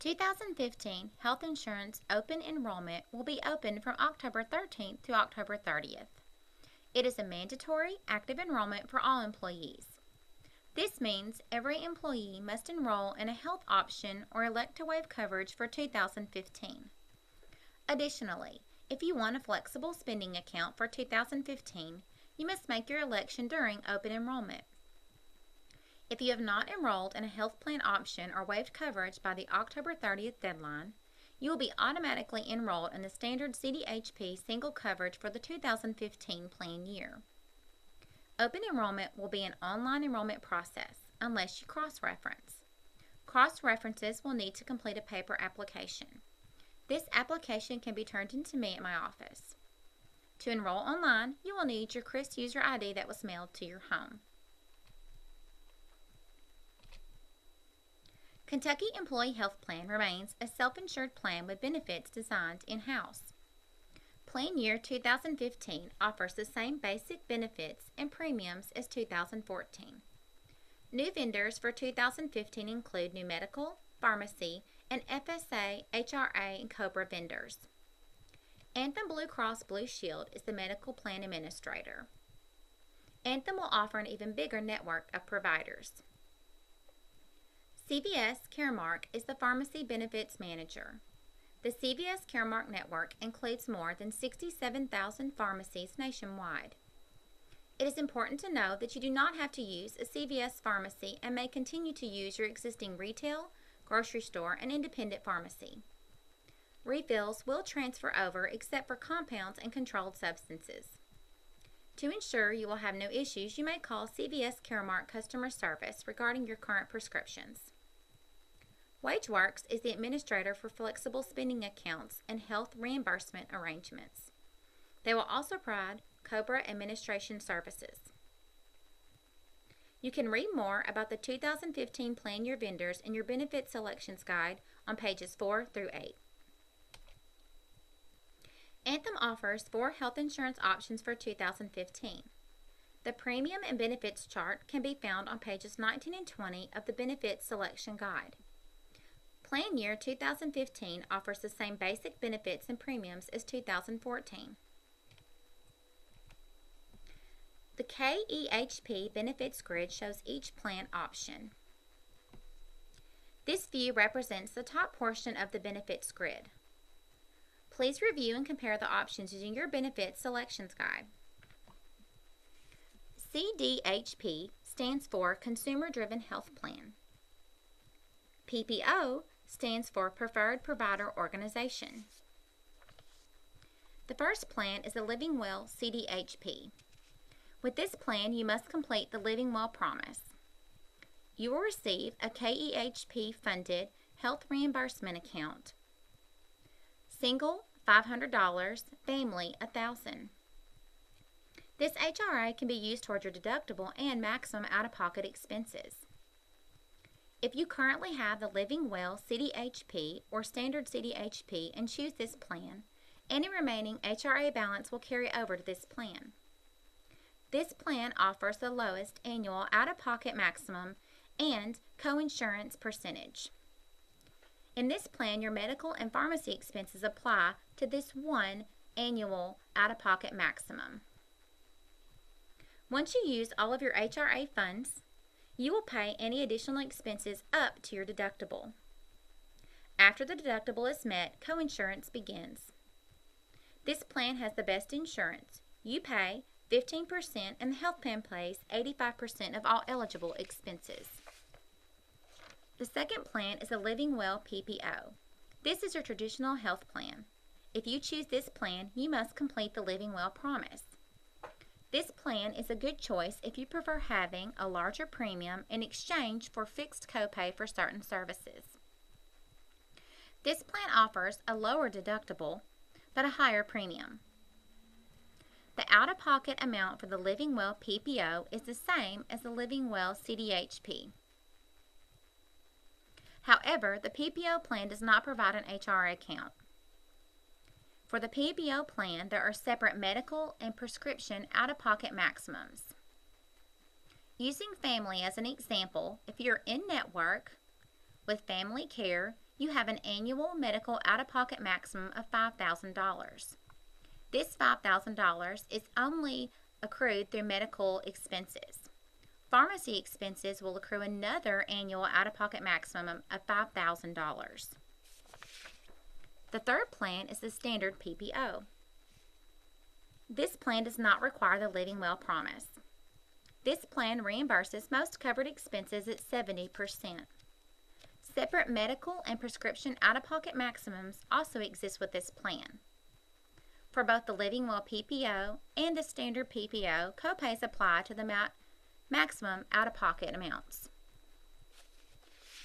2015 health insurance open enrollment will be open from October 13th to October 30th. It is a mandatory active enrollment for all employees. This means every employee must enroll in a health option or elect to waive coverage for 2015. Additionally, if you want a flexible spending account for 2015, you must make your election during open enrollment. If you have not enrolled in a health plan option or waived coverage by the October 30th deadline, you will be automatically enrolled in the standard CDHP single coverage for the 2015 plan year. Open enrollment will be an online enrollment process unless you cross-reference. Cross-references will need to complete a paper application. This application can be turned in to me at my office. To enroll online, you will need your CRIS user ID that was mailed to your home. Kentucky Employee Health Plan remains a self-insured plan with benefits designed in-house. Plan year 2015 offers the same basic benefits and premiums as 2014. New vendors for 2015 include new medical, pharmacy, and FSA, HRA, and COBRA vendors. Anthem Blue Cross Blue Shield is the medical plan administrator. Anthem will offer an even bigger network of providers. CVS Caremark is the pharmacy benefits manager. The CVS Caremark network includes more than 67,000 pharmacies nationwide. It is important to know that you do not have to use a CVS pharmacy and may continue to use your existing retail, grocery store, and independent pharmacy. Refills will transfer over except for compounds and controlled substances. To ensure you will have no issues, you may call CVS Caremark customer service regarding your current prescriptions. WageWorks is the administrator for flexible spending accounts and health reimbursement arrangements. They will also provide COBRA administration services. You can read more about the 2015 Plan Year vendors in your Benefit Selections Guide on pages 4 through 8. Anthem offers 4 health insurance options for 2015. The premium and benefits chart can be found on pages 19 and 20 of the Benefit Selection Guide. Plan year 2015 offers the same basic benefits and premiums as 2014. The KEHP benefits grid shows each plan option. This view represents the top portion of the benefits grid. Please review and compare the options using your Benefit Selections Guide. CDHP stands for Consumer Driven Health Plan. PPO stands for Preferred Provider Organization. The first plan is the Living Well CDHP. With this plan, you must complete the Living Well Promise. You will receive a KEHP-funded health reimbursement account. Single, $500, family, $1,000. This HRA can be used toward your deductible and maximum out-of-pocket expenses. If you currently have the Living Well CDHP or Standard CDHP and choose this plan, any remaining HRA balance will carry over to this plan. This plan offers the lowest annual out-of-pocket maximum and coinsurance percentage. In this plan, your medical and pharmacy expenses apply to this one annual out-of-pocket maximum. Once you use all of your HRA funds, you will pay any additional expenses up to your deductible. After the deductible is met, coinsurance begins. This plan has the best insurance. You pay 15% and the health plan pays 85% of all eligible expenses. The second plan is a Living Well PPO. This is your traditional health plan. If you choose this plan, you must complete the Living Well Promise. This plan is a good choice if you prefer having a larger premium in exchange for fixed copay for certain services. This plan offers a lower deductible but a higher premium. The out-of-pocket amount for the Living Well PPO is the same as the Living Well CDHP. However, the PPO plan does not provide an HRA account. For the PPO plan, there are separate medical and prescription out-of-pocket maximums. Using family as an example, if you're in network with family care, you have an annual medical out-of-pocket maximum of $5,000. This $5,000 is only accrued through medical expenses. Pharmacy expenses will accrue another annual out-of-pocket maximum of $5,000. The third plan is the standard PPO. This plan does not require the Living Well promise. This plan reimburses most covered expenses at 70%. Separate medical and prescription out-of-pocket maximums also exist with this plan. For both the Living Well PPO and the standard PPO, copays apply to the maximum out-of-pocket amounts.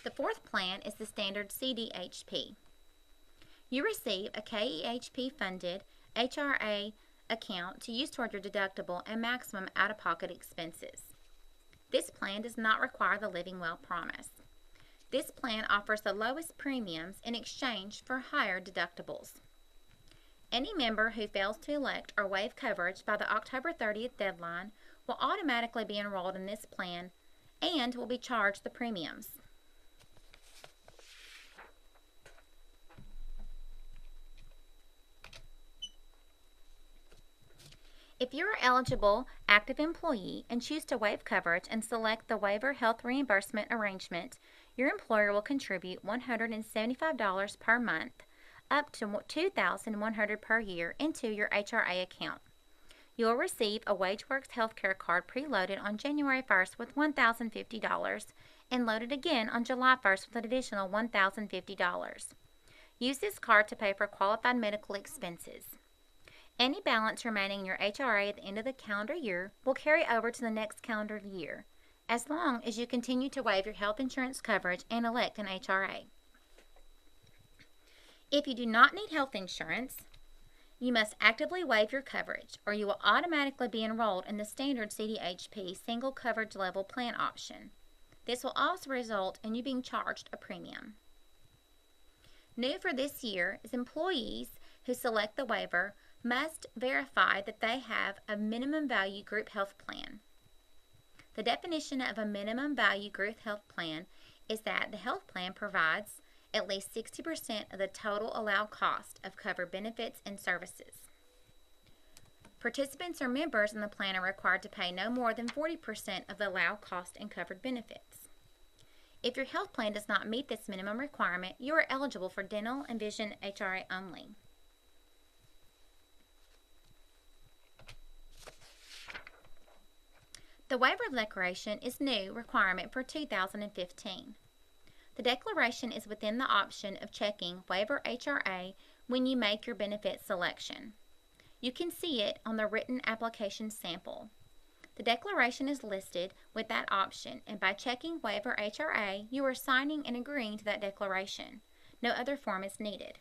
The fourth plan is the standard CDHP. You receive a KEHP-funded HRA account to use toward your deductible and maximum out-of-pocket expenses. This plan does not require the Living Well promise. This plan offers the lowest premiums in exchange for higher deductibles. Any member who fails to elect or waive coverage by the October 30th deadline will automatically be enrolled in this plan and will be charged the premiums. If you are eligible active employee and choose to waive coverage and select the waiver health reimbursement arrangement, your employer will contribute $175 per month up to $2,100 per year into your HRA account. You will receive a WageWorks healthcare card preloaded on January 1st with $1,050 and loaded again on July 1st with an additional $1,050. Use this card to pay for qualified medical expenses. Any balance remaining in your HRA at the end of the calendar year will carry over to the next calendar year, as long as you continue to waive your health insurance coverage and elect an HRA. If you do not need health insurance, you must actively waive your coverage, or you will automatically be enrolled in the standard CDHP single coverage level plan option. This will also result in you being charged a premium. New for this year is employees who select the waiver must verify that they have a minimum value group health plan. The definition of a minimum value group health plan is that the health plan provides at least 60% of the total allowed cost of covered benefits and services. Participants or members in the plan are required to pay no more than 40% of the allowed cost and covered benefits. If your health plan does not meet this minimum requirement, you are eligible for dental and vision HRA only. The waiver declaration is new requirement for 2015. The declaration is within the option of checking Waiver HRA when you make your benefit selection. You can see it on the written application sample. The declaration is listed with that option, and by checking Waiver HRA, you are signing and agreeing to that declaration. No other form is needed.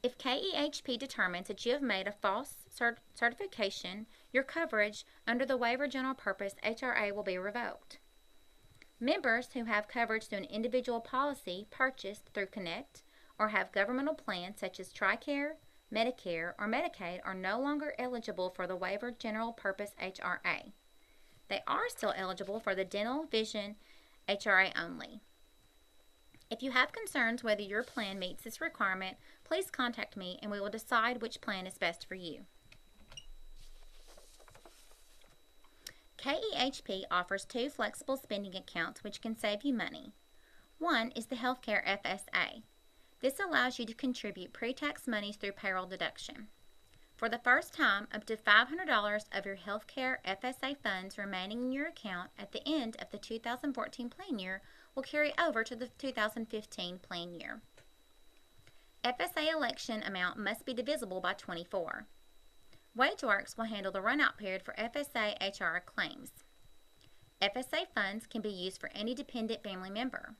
If KEHP determines that you have made a false certification, your coverage under the Waiver General Purpose HRA will be revoked. Members who have coverage through an individual policy purchased through Connect or have governmental plans such as TRICARE, Medicare, or Medicaid are no longer eligible for the Waiver General Purpose HRA. They are still eligible for the Dental Vision HRA only. If you have concerns whether your plan meets this requirement, please contact me and we will decide which plan is best for you. KEHP offers two flexible spending accounts which can save you money. One is the Healthcare FSA. This allows you to contribute pre-tax monies through payroll deduction. For the first time, up to $500 of your Healthcare FSA funds remaining in your account at the end of the 2014 plan year will carry over to the 2015 plan year. FSA election amount must be divisible by 24. WageWorks will handle the run-out period for FSA HR claims. FSA funds can be used for any dependent family member.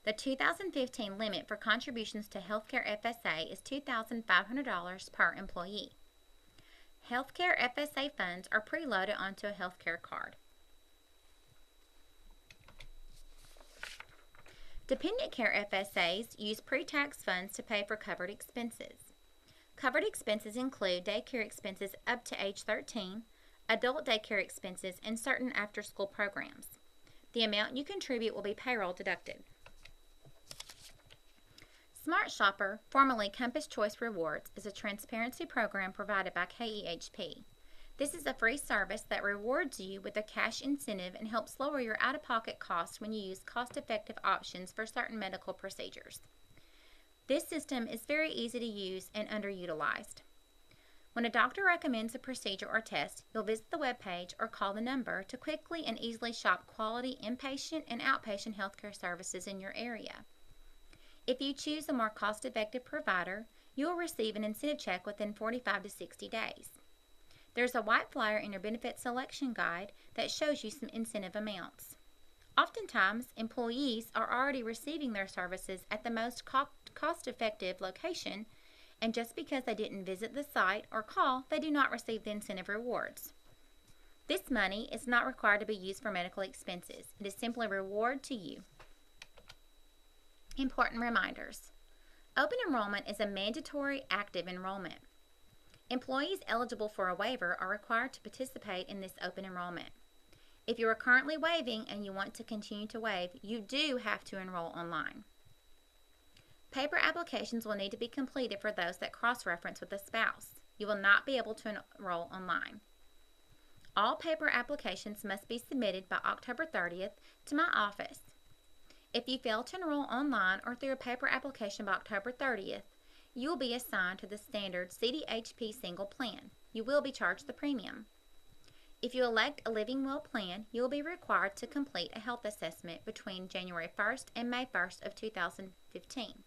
The 2015 limit for contributions to Healthcare FSA is $2,500 per employee. Healthcare FSA funds are preloaded onto a healthcare card. Dependent care FSAs use pre-tax funds to pay for covered expenses. Covered expenses include daycare expenses up to age 13, adult daycare expenses, and certain after-school programs. The amount you contribute will be payroll deducted. Smart Shopper, formerly Compass Choice Rewards, is a transparency program provided by KEHP. This is a free service that rewards you with a cash incentive and helps lower your out-of-pocket costs when you use cost-effective options for certain medical procedures. This system is very easy to use and underutilized. When a doctor recommends a procedure or test, you'll visit the webpage or call the number to quickly and easily shop quality inpatient and outpatient healthcare services in your area. If you choose a more cost-effective provider, you will receive an incentive check within 45 to 60 days. There's a white flyer in your benefit selection guide that shows you some incentive amounts. Oftentimes, employees are already receiving their services at the most cost-effective location, and just because they didn't visit the site or call, they do not receive the incentive rewards. This money is not required to be used for medical expenses. It is simply a reward to you. Important reminders. Open enrollment is a mandatory active enrollment. Employees eligible for a waiver are required to participate in this open enrollment. If you are currently waiving and you want to continue to waive, you do have to enroll online. Paper applications will need to be completed for those that cross-reference with a spouse. You will not be able to enroll online. All paper applications must be submitted by October 30th to my office. If you fail to enroll online or through a paper application by October 30th, you will be assigned to the standard CDHP single plan. You will be charged the premium. If you elect a Living Well plan, you will be required to complete a health assessment between January 1st and May 1st of 2015.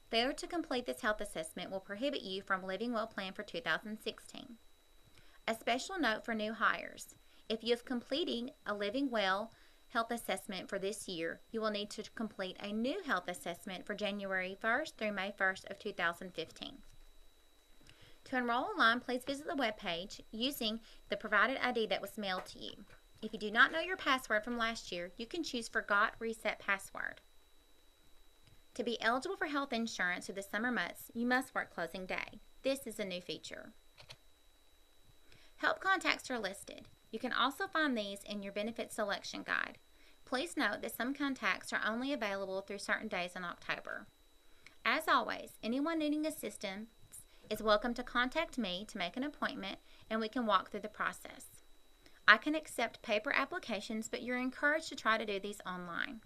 Failure to complete this health assessment will prohibit you from Living Well plan for 2016. A special note for new hires. If you have completed a Living Well health assessment for this year, you will need to complete a new health assessment for January 1st through May 1st of 2015. To enroll online, please visit the webpage using the provided ID that was mailed to you. If you do not know your password from last year, you can choose Forgot Reset Password. To be eligible for health insurance through the summer months, you must work closing day. This is a new feature. Help contacts are listed. You can also find these in your benefit selection guide. Please note that some contacts are only available through certain days in October. As always, anyone needing assistance is welcome to contact me to make an appointment and we can walk through the process. I can accept paper applications, but you're encouraged to try to do these online.